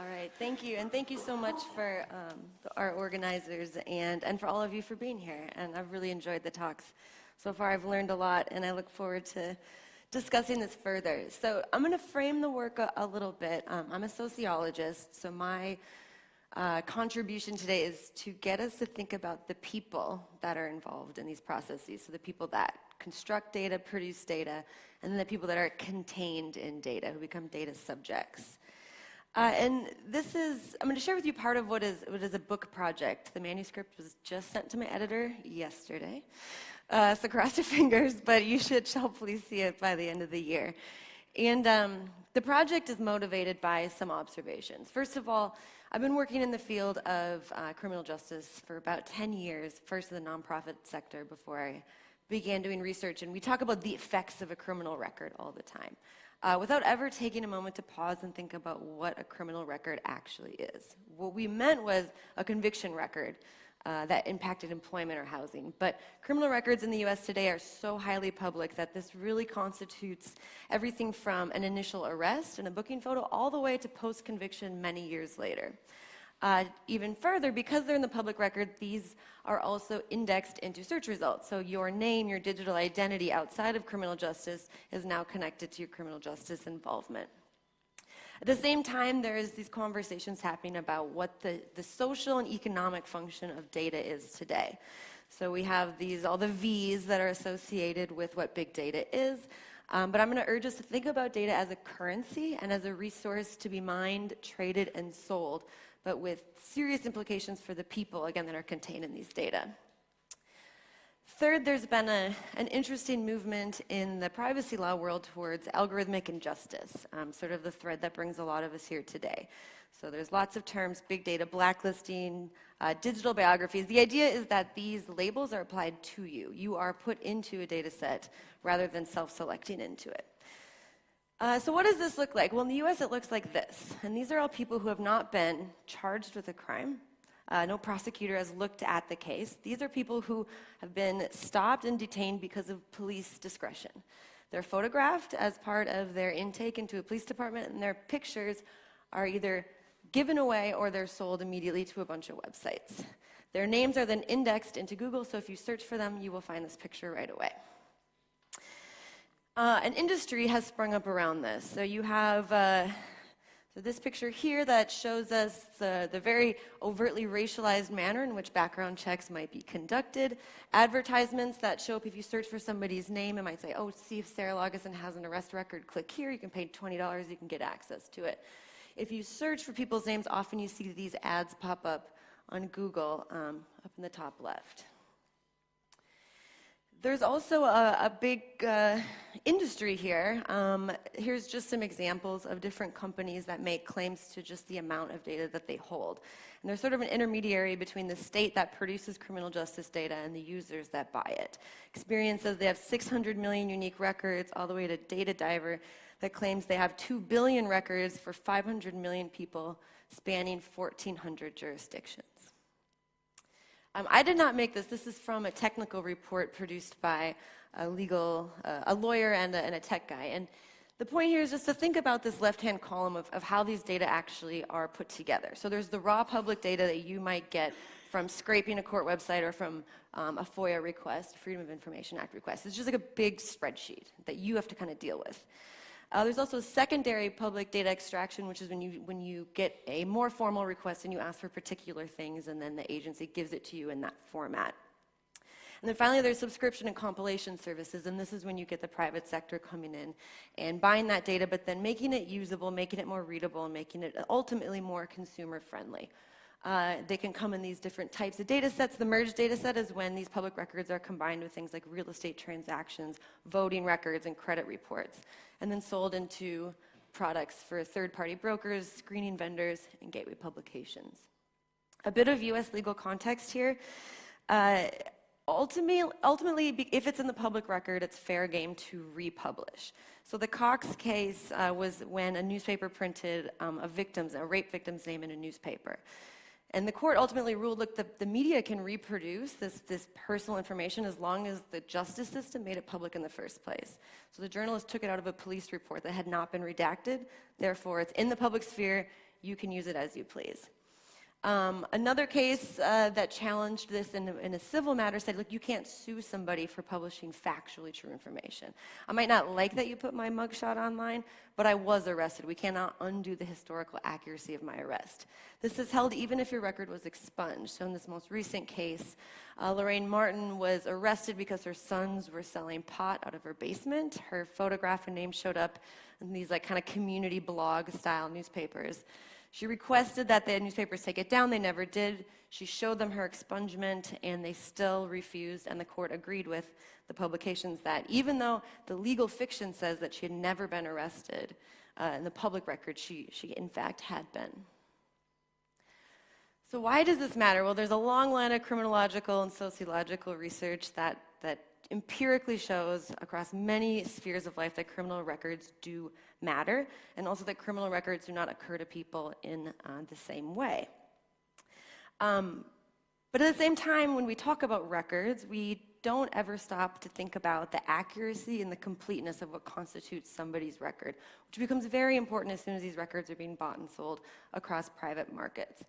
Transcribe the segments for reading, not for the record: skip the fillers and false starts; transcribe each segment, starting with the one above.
All right, thank you, and thank you so much for our organizers and for all of you for being here. And I've really enjoyed the talks so far. I've learned a lot, and I look forward to discussing this further. So I'm going to frame the work a little bit. I'm a sociologist, so my contribution today is to get us to think about the people that are involved in these processes. So the people that construct data, produce data, and then the people that are contained in data, who become data subjects. And this is, I'm going to share with you part of what is a book project. The manuscript was just sent to my editor yesterday. So cross your fingers, but you should hopefully see it by the end of the year. And the project is motivated by some observations. First of all, I've been working in the field of criminal justice for about 10 years, first in the nonprofit sector before I began doing research. And we talk about the effects of a criminal record all the time. Without ever taking a moment to pause and think about what a criminal record actually is. What we meant was a conviction record that impacted employment or housing. But criminal records in the US today are so highly public that this really constitutes everything from an initial arrest and a booking photo all the way to post-conviction many years later. Even further, because they're in the public record, these are also indexed into search results. So your name, your digital identity outside of criminal justice is now connected to your criminal justice involvement. At the same time, there's these conversations happening about what the social and economic function of data is today. So we have all the V's that are associated with what big data is. But I'm going to urge us to think about data as a currency and as a resource to be mined, traded, and sold, but with serious implications for the people, again, that are contained in these data. Third, there's been an interesting movement in the privacy law world towards algorithmic injustice, sort of the thread that brings a lot of us here today. So there's lots of terms, big data, blacklisting, digital biographies. The idea is that these labels are applied to you. You are put into a data set rather than self-selecting into it. So what does this look like? Well, in the US, it looks like this. And these are all people who have not been charged with a crime. No prosecutor has looked at the case. These are people who have been stopped and detained because of police discretion. They're photographed as part of their intake into a police department, and their pictures are either given away or they're sold immediately to a bunch of websites. Their names are then indexed into Google, so if you search for them, you will find this picture right away. An industry has sprung up around this. So you have this picture here that shows us the very overtly racialized manner in which background checks might be conducted. Advertisements that show up if you search for somebody's name. It might say, oh, see if Esther Lageson has an arrest record. Click here. You can pay $20. You can get access to it. If you search for people's names, often you see these ads pop up on Google up in the top left. There's also a big industry here. Here's just some examples of different companies that make claims to just the amount of data that they hold. And there's sort of an intermediary between the state that produces criminal justice data and the users that buy it. Experian says they have 600 million unique records, all the way to Data Diver that claims they have 2 billion records for 500 million people spanning 1,400 jurisdictions. I did not make this. This is from a technical report produced by a lawyer and a tech guy. And the point here is just to think about this left-hand column of how these data actually are put together. So there's the raw public data that you might get from scraping a court website or from a FOIA request, Freedom of Information Act request. It's just like a big spreadsheet that you have to kind of deal with. There's also secondary public data extraction, which is when you get a more formal request and you ask for particular things, and then the agency gives it to you in that format. And then finally, there's subscription and compilation services, and this is when you get the private sector coming in and buying that data, but then making it usable, making it more readable, and making it ultimately more consumer-friendly. They can come in these different types of data sets. The merged data set is when these public records are combined with things like real estate transactions, voting records, and credit reports, and then sold into products for third-party brokers, screening vendors, and gateway publications. A bit of US legal context here. Ultimately, if it's in the public record, it's fair game to republish. So the Cox case was when a newspaper printed a rape victim's name in a newspaper. And the court ultimately ruled, look, the media can reproduce this personal information as long as the justice system made it public in the first place. So the journalist took it out of a police report that had not been redacted. Therefore, it's in the public sphere. you can use it as you please. Another case that challenged this in a civil matter said, look, you can't sue somebody for publishing factually true information. I might not like that you put my mugshot online, but I was arrested. We cannot undo the historical accuracy of my arrest. This is held even if your record was expunged. So in this most recent case, Lorraine Martin was arrested because her sons were selling pot out of her basement. Her photograph and name showed up in these like kind of community blog style newspapers. She requested that the newspapers take it down. They never did. She showed them her expungement, and they still refused, and the court agreed with the publications that even though the legal fiction says that she had never been arrested, in the public record, she in fact had been. So why does this matter? Well, there's a long line of criminological and sociological research that empirically shows across many spheres of life that criminal records do matter, and also that criminal records do not occur to people in the same way. But at the same time, when we talk about records, we don't ever stop to think about the accuracy and the completeness of what constitutes somebody's record, which becomes very important as soon as these records are being bought and sold across private markets.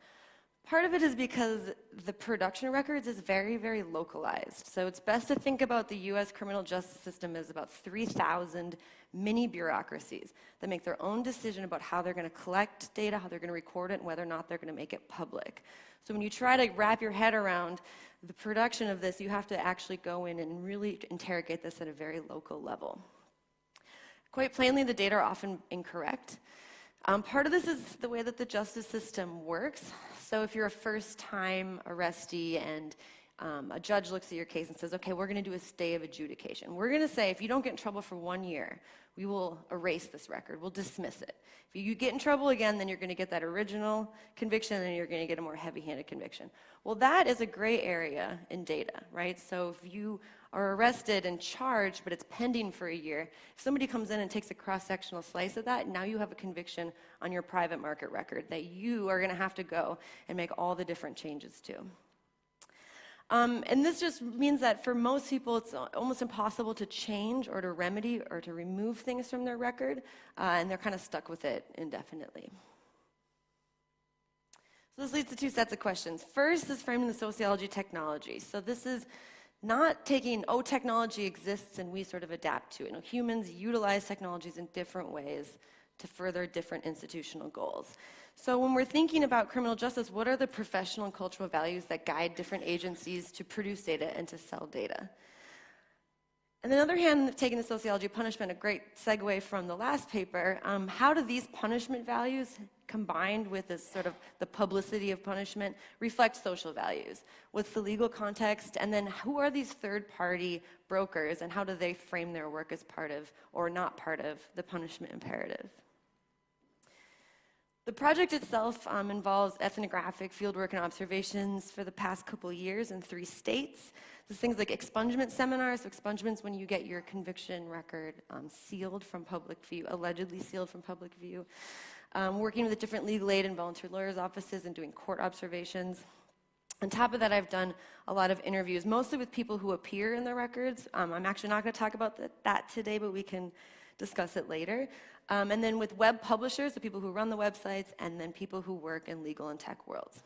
Part of it is because the production of records is very, very localized. So it's best to think about the US criminal justice system as about 3,000 mini bureaucracies that make their own decision about how they're going to collect data, how they're going to record it, and whether or not they're going to make it public. So when you try to wrap your head around the production of this, you have to actually go in and really interrogate this at a very local level. Quite plainly, the data are often incorrect. Part of this is the way that the justice system works. So if you're a first-time arrestee and a judge looks at your case and says, okay, we're going to do a stay of adjudication. We're going to say, if you don't get in trouble for 1 year, we will erase this record. We'll dismiss it. If you get in trouble again, then you're going to get that original conviction, and you're going to get a more heavy-handed conviction. Well, that is a gray area in data, right? So if you are arrested and charged, but it's pending for a year, if somebody comes in and takes a cross-sectional slice of that, now you have a conviction on your private market record that you are going to have to go and make all the different changes to. And this just means that for most people, it's almost impossible to change or to remedy or to remove things from their record, and they're kind of stuck with it indefinitely. So this leads to two sets of questions. First is framing the sociology technology. So this is not taking, oh, technology exists and we sort of adapt to it. You know, humans utilize technologies in different ways to further different institutional goals. So when we're thinking about criminal justice, what are the professional and cultural values that guide different agencies to produce data and to sell data? And on the other hand, taking the sociology of punishment, a great segue from the last paper, how do these punishment values combined with this sort of the publicity of punishment reflect social values? What's the legal context? And then who are these third-party brokers, and how do they frame their work as part of or not part of the punishment imperative? The project itself involves ethnographic fieldwork and observations for the past couple years in 3 states. There's things like expungement seminars. So expungements when you get your conviction record sealed from public view, allegedly sealed from public view. Working with different legal aid and volunteer lawyers' offices and doing court observations. On top of that, I've done a lot of interviews, mostly with people who appear in the records. I'm actually not going to talk about that today, but we can discuss it later. And then with web publishers, the people who run the websites, and then people who work in legal and tech worlds.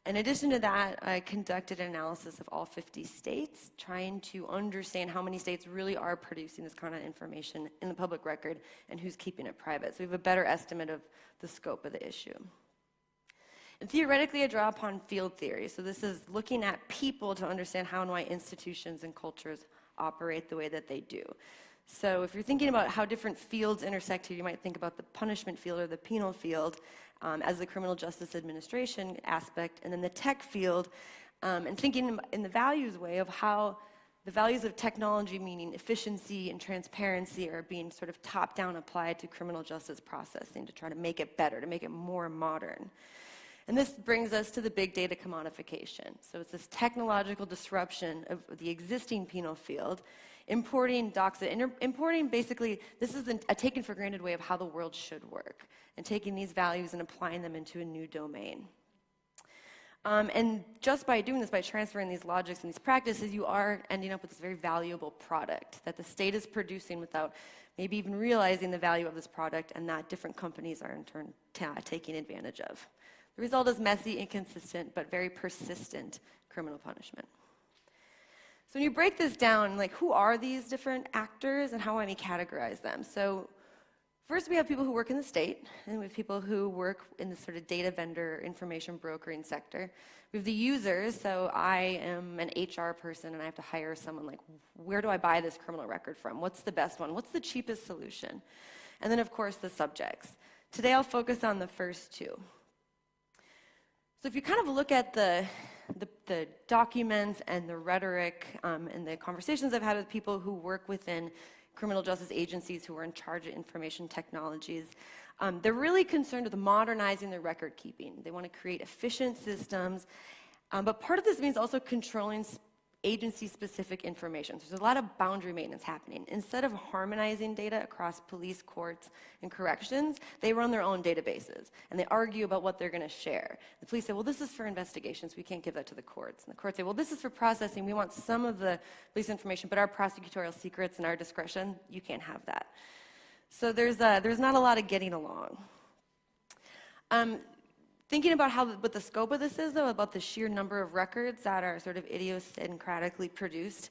In addition to that, I conducted an analysis of all 50 states, trying to understand how many states really are producing this kind of information in the public record and who's keeping it private. So we have a better estimate of the scope of the issue. And theoretically, I draw upon field theory. So this is looking at people to understand how and why institutions and cultures operate the way that they do. So if you're thinking about how different fields intersect here, you might think about the punishment field or the penal field as the criminal justice administration aspect, and then the tech field, and thinking in the values way of how the values of technology, meaning efficiency and transparency, are being sort of top-down applied to criminal justice processing to try to make it better, to make it more modern. And this brings us to the big data commodification. So it's this technological disruption of the existing penal field, importing doxit, and importing basically, this is a taken for granted way of how the world should work, and taking these values and applying them into a new domain. And just by doing this, by transferring these logics and these practices, you are ending up with this very valuable product that the state is producing without maybe even realizing the value of this product, and that different companies are in turn taking advantage of. The result is messy, inconsistent, but very persistent criminal punishment. So when you break this down, like, who are these different actors and how might we categorize them? So first, we have people who work in the state, and we have people who work in the sort of data vendor, information brokering sector. We have the users, so I am an HR person and I have to hire someone, like, where do I buy this criminal record from? What's the best one? What's the cheapest solution? And then, of course, the subjects. Today, I'll focus on the first two. So if you kind of look at the documents and the rhetoric and the conversations I've had with people who work within criminal justice agencies who are in charge of information technologies, they're really concerned with modernizing their record keeping. They want to create efficient systems, but part of this means also controlling agency-specific information. So there's a lot of boundary maintenance happening. Instead of harmonizing data across police, courts, and corrections, they run their own databases, and they argue about what they're going to share. The police say, well, this is for investigations, we can't give that to the courts. And the courts say, well, this is for processing, we want some of the police information, but our prosecutorial secrets and our discretion, you can't have that. So there's not a lot of getting along. Thinking about what the scope of this is, though, about the sheer number of records that are sort of idiosyncratically produced,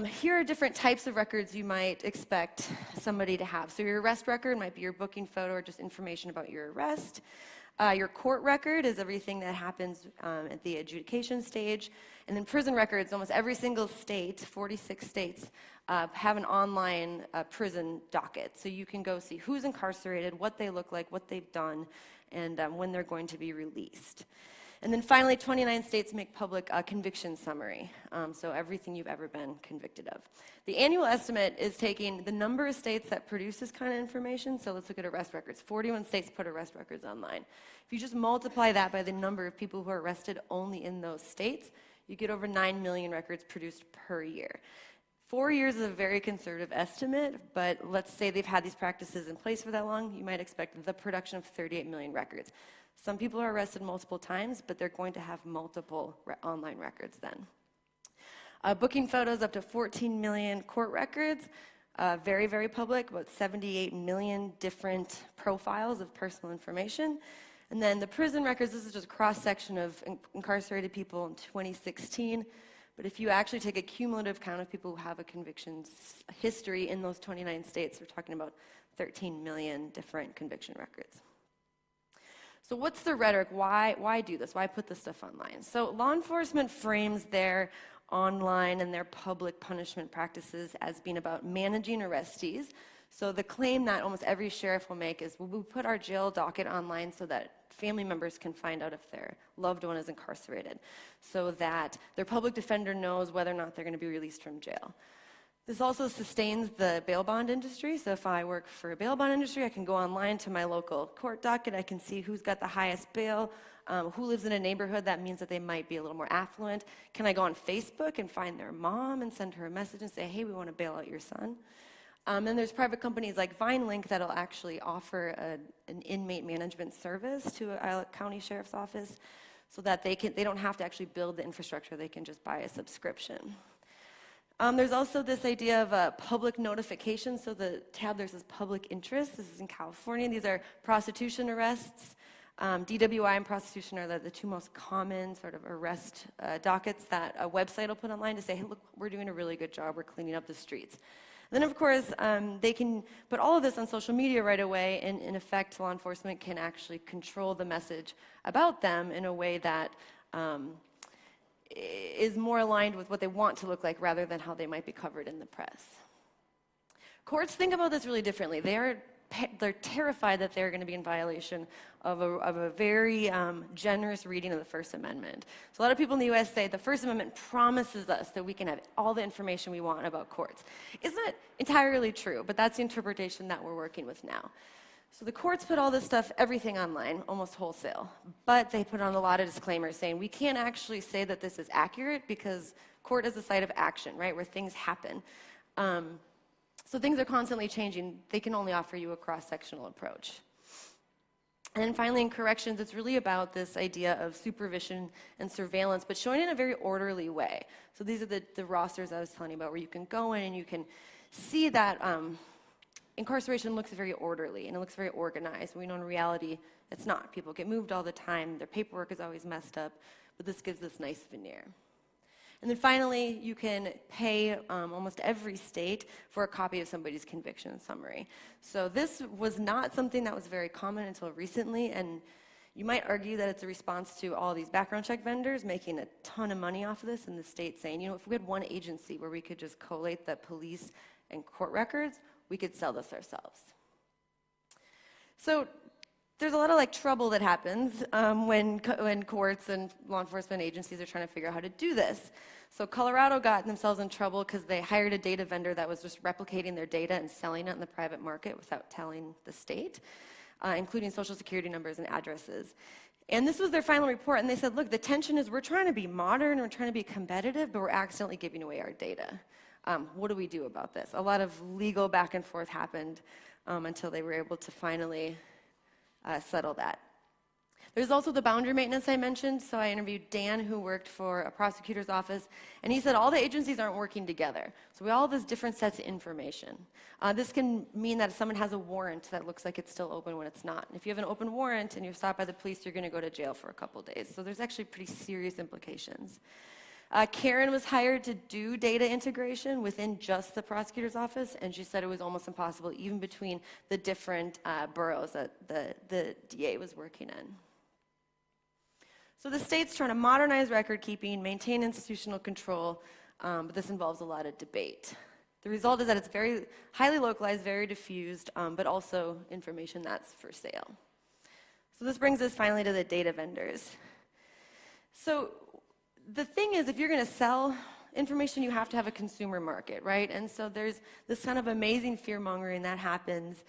here are different types of records you might expect somebody to have. So your arrest record might be your booking photo or just information about your arrest. Your court record is everything that happens at the adjudication stage. And then prison records, almost every single state, 46 states, have an online prison docket. So you can go see who's incarcerated, what they look like, what they've done, and when they're going to be released. And then finally, 29 states make public a conviction summary, so everything you've ever been convicted of. The annual estimate is taking the number of states that produce this kind of information, so let's look at arrest records. 41 states put arrest records online. If you just multiply that by the number of people who are arrested only in those states, you get over 9 million records produced per year. 4 years is a very conservative estimate, but let's say they've had these practices in place for that long, you might expect the production of 38 million records. Some people are arrested multiple times, but they're going to have multiple online records then. Booking photos up to 14 million court records, very, very public, about 78 million different profiles of personal information. And then the prison records, this is just a cross-section of incarcerated people in 2016. But if you actually take a cumulative count of people who have a convictions history in those 29 states, we're talking about 13 million different conviction records. So what's the rhetoric? Why do this? Why put this stuff online? So law enforcement frames their online and their public punishment practices as being about managing arrestees. So the claim that almost every sheriff will make is, well, we put our jail docket online so that family members can find out if their loved one is incarcerated, so that their public defender knows whether or not they're going to be released from jail. This also sustains the bail bond industry. So if I work for a bail bond industry, I can go online to my local court docket. I can see who's got the highest bail, who lives in a neighborhood that means that they might be a little more affluent. Can I go on Facebook and find their mom and send her a message and say, hey, we want to bail out your son? And there's private companies like VineLink that'll actually offer an inmate management service to a county sheriff's office so that they don't have to actually build the infrastructure. They can just buy a subscription. There's also this idea of public notification. So the tab there says public interest. This is in California. These are prostitution arrests. DWI and prostitution are the two most common sort of arrest dockets that a website will put online to say, hey, look, we're doing a really good job. We're cleaning up the streets. Then, of course, they can put all of this on social media right away, and in effect, law enforcement can actually control the message about them in a way that is more aligned with what they want to look like rather than how they might be covered in the press. Courts think about this really differently. They're terrified that they're going to be in violation of a very generous reading of the First Amendment. So a lot of people in the U.S. say the First Amendment promises us that we can have all the information we want about courts. It's not entirely true, but that's the interpretation that we're working with now. So the courts put all this stuff, everything online, almost wholesale, but they put on a lot of disclaimers saying we can't actually say that this is accurate because court is a site of action, right, where things happen. So things are constantly changing. They can only offer you a cross-sectional approach. And then finally, in corrections, it's really about this idea of supervision and surveillance, but showing it in a very orderly way. So these are the rosters I was telling you about, where you can go in and you can see that incarceration looks very orderly and it looks very organized. We know in reality it's not. People get moved all the time. Their paperwork is always messed up, but this gives this nice veneer. And then finally, you can pay almost every state for a copy of somebody's conviction summary. So this was not something that was very common until recently, and you might argue that it's a response to all these background check vendors making a ton of money off of this, and the state saying, you know, if we had one agency where we could just collate the police and court records, we could sell this ourselves. So there's a lot of trouble that happens when courts and law enforcement agencies are trying to figure out how to do this. So Colorado got themselves in trouble because they hired a data vendor that was just replicating their data and selling it in the private market without telling the state, including social security numbers and addresses. And this was their final report, and they said, look, the tension is we're trying to be modern, we're trying to be competitive, but we're accidentally giving away our data. What do we do about this? A lot of legal back and forth happened until they were able to finally settle that. There's also the boundary maintenance I mentioned. So I interviewed Dan, who worked for a prosecutor's office, and he said all the agencies aren't working together. So we all have these different sets of information. This can mean that if someone has a warrant that looks like it's still open when it's not. If you have an open warrant and you're stopped by the police, you're going to go to jail for a couple days. So there's actually pretty serious implications. Karen was hired to do data integration within just the prosecutor's office, and she said it was almost impossible even between the different boroughs that the DA was working in. So the state's trying to modernize record keeping, maintain institutional control, but this involves a lot of debate. The result is that it's very highly localized, very diffused, but also information that's for sale. So this brings us finally to the data vendors. So the thing is, if you're going to sell information, you have to have a consumer market, right? And so there's this kind of amazing fear-mongering that happens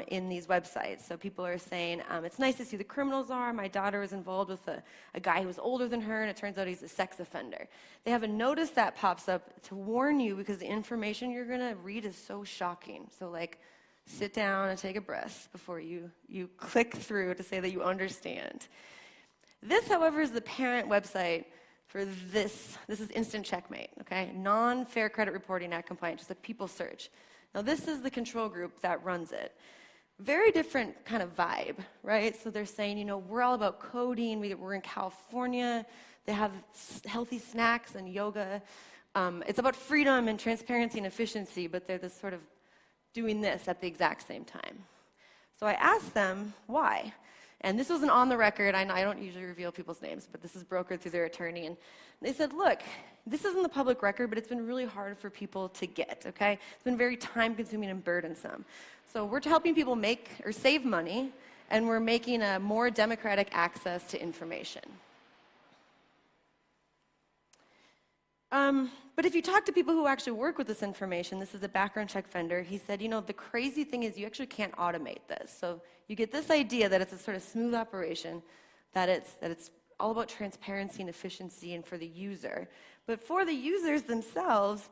in these websites. So people are saying, it's nice to see the criminals are. My daughter was involved with a guy who was older than her, and it turns out he's a sex offender. They have a notice that pops up to warn you because the information you're going to read is so shocking. So sit down and take a breath before you click through to say that you understand. This, however, is the parent website for this. This is Instant Checkmate, okay? Non-Fair Credit Reporting Act compliant, just a people search. Now, this is the control group that runs it. Very different kind of vibe, right? So they're saying, we're all about coding. We're in California. They have healthy snacks and yoga. It's about freedom and transparency and efficiency, but they're this sort of doing this at the exact same time. So I asked them why. And this wasn't on the record. I don't usually reveal people's names, but this is brokered through their attorney. And they said, look, this isn't the public record, but it's been really hard for people to get, okay? It's been very time-consuming and burdensome. So we're helping people make or save money, and we're making a more democratic access to information. But if you talk to people who actually work with this information, this is a background check vendor, he said, the crazy thing is you actually can't automate this. So you get this idea that it's a sort of smooth operation, that it's all about transparency and efficiency and for the user. But for the users themselves,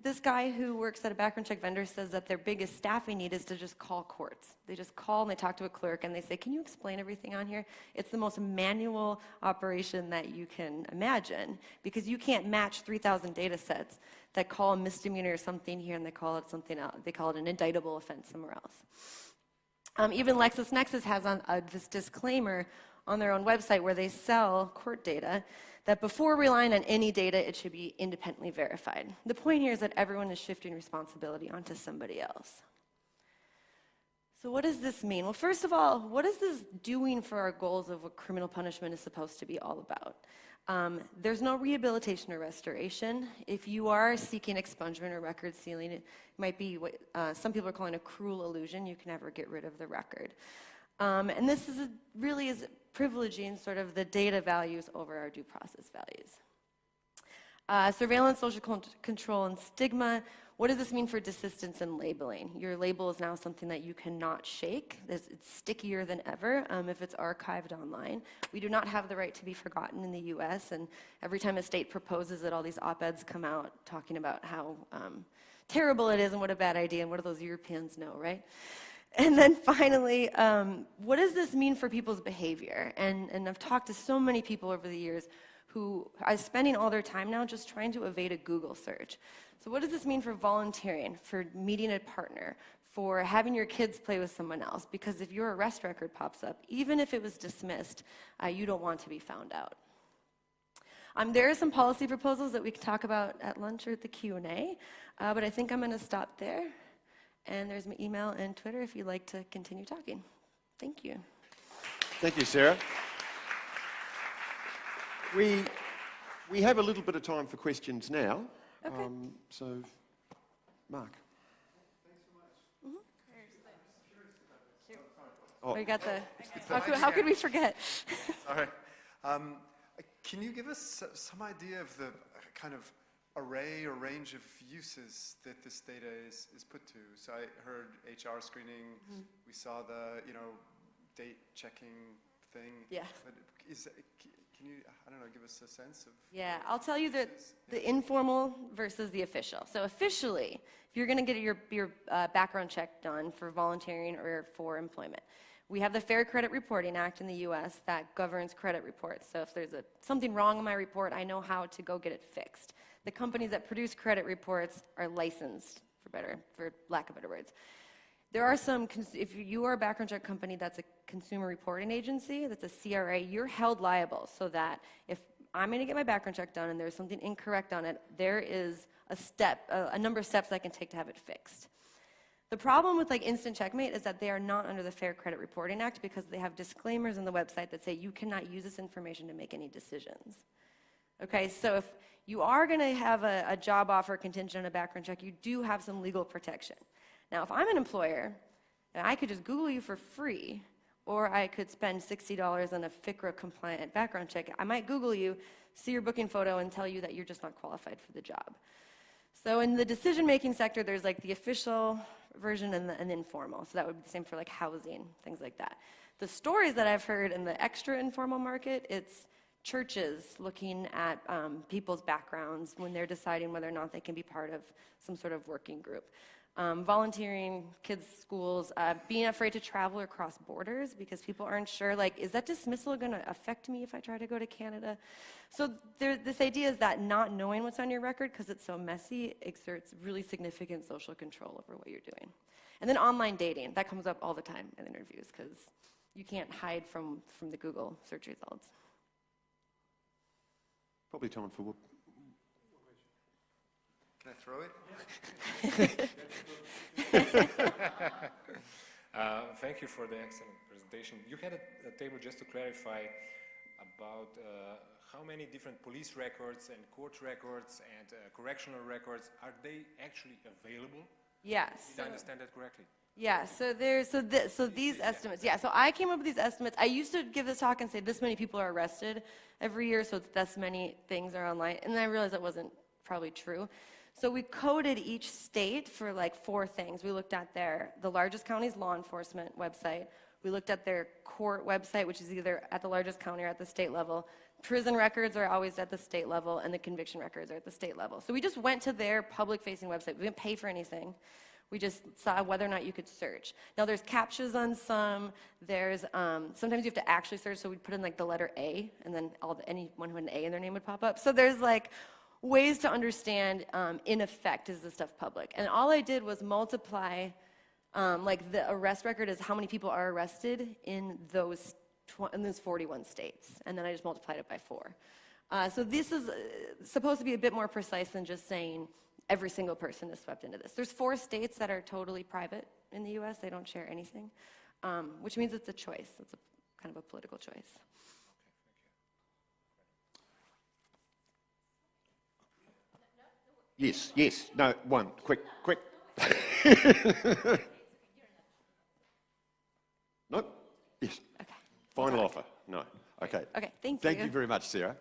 this guy who works at a background check vendor says that their biggest staffing need is to just call courts. They just call and they talk to a clerk and they say, can you explain everything on here? It's the most manual operation that you can imagine because you can't match 3,000 data sets that call a misdemeanor or something here and they call it something else. They call it an indictable offense somewhere else. Even LexisNexis has this disclaimer on their own website where they sell court data that before relying on any data, it should be independently verified. The point here is that everyone is shifting responsibility onto somebody else. So what does this mean? Well, first of all, what is this doing for our goals of what criminal punishment is supposed to be all about? There's no rehabilitation or restoration. If you are seeking expungement or record sealing, it might be what some people are calling a cruel illusion. You can never get rid of the record. And this is really is privileging sort of the data values over our due process values. Surveillance, social control, and stigma. What does this mean for desistance and labeling? Your label is now something that you cannot shake. It's stickier than ever if it's archived online. We do not have the right to be forgotten in the US, and every time a state proposes it, all these op-eds come out talking about how terrible it is and what a bad idea, and what do those Europeans know, right? And then finally, what does this mean for people's behavior? And I've talked to so many people over the years who are spending all their time now just trying to evade a Google search. So what does this mean for volunteering, for meeting a partner, for having your kids play with someone else? Because if your arrest record pops up, even if it was dismissed, you don't want to be found out. There are some policy proposals that we can talk about at lunch or at the Q&A, but I think I'm going to stop there. And there's my email and Twitter if you'd like to continue talking. Thank you. Thank you, Sarah. We have a little bit of time for questions now. Okay. So, Mark. Oh, we got the. How could we forget? Sorry. Can you give us some idea of the kind of array or range of uses that this data is put to? So I heard HR screening. Mm-hmm. We saw the date checking thing. Yeah. But can you, I don't know, give us a sense of? Yeah, I'll tell you the informal versus the official. So officially, if you're going to get your background check done for volunteering or for employment, we have the Fair Credit Reporting Act in the U.S. that governs credit reports. So if there's something wrong in my report, I know how to go get it fixed. The companies that produce credit reports are licensed, for lack of better words. There are some, if you are a background check company that's a consumer reporting agency, that's a CRA, you're held liable so that if I'm going to get my background check done and there's something incorrect on it, there is a number of steps I can take to have it fixed. The problem with Instant Checkmate is that they are not under the Fair Credit Reporting Act because they have disclaimers on the website that say you cannot use this information to make any decisions. Okay, so if you are going to have a job offer contingent on a background check, you do have some legal protection. Now, if I'm an employer, and I could just Google you for free, or I could spend $60 on a FCRA-compliant background check, I might Google you, see your booking photo, and tell you that you're just not qualified for the job. So in the decision-making sector, there's the official version and the informal. So that would be the same for housing, things like that. The stories that I've heard in the extra informal market, it's churches looking at people's backgrounds when they're deciding whether or not they can be part of some sort of working group. Volunteering, kids' schools, being afraid to travel or cross borders because people aren't sure, is that dismissal going to affect me if I try to go to Canada? So this idea is that not knowing what's on your record because it's so messy exerts really significant social control over what you're doing. And then online dating, that comes up all the time in interviews because you can't hide from the Google search results. Probably time for Can I throw it? Thank you for the excellent presentation. You had a table just to clarify about how many different police records and court records and correctional records, are they actually available? Yes. Did I understand that correctly? Yeah, so these estimates, yeah, so I came up with these estimates. I used to give this talk and say this many people are arrested every year, so this many things are online, and then I realized that wasn't probably true. So we coded each state for 4 things. We looked at the largest county's law enforcement website. We looked at their court website, which is either at the largest county or at the state level. Prison records are always at the state level, and the conviction records are at the state level. So we just went to their public-facing website. We didn't pay for anything. We just saw whether or not you could search. Now, there's captchas on some. There's sometimes you have to actually search, so we'd put in the letter A, and then anyone who had an A in their name would pop up. So there's ways to understand, in effect, is this stuff public? And all I did was multiply, the arrest record is how many people are arrested in those 41 states. And then I just multiplied it by 4. So this is supposed to be a bit more precise than just saying every single person is swept into this. There's 4 states that are totally private in the US. They don't share anything, which means it's a choice. It's kind of a political choice. Yes, no, one, quick. No? Yes. Okay. Final offer? No. Okay. Okay, thank you. Thank you very much, Sarah.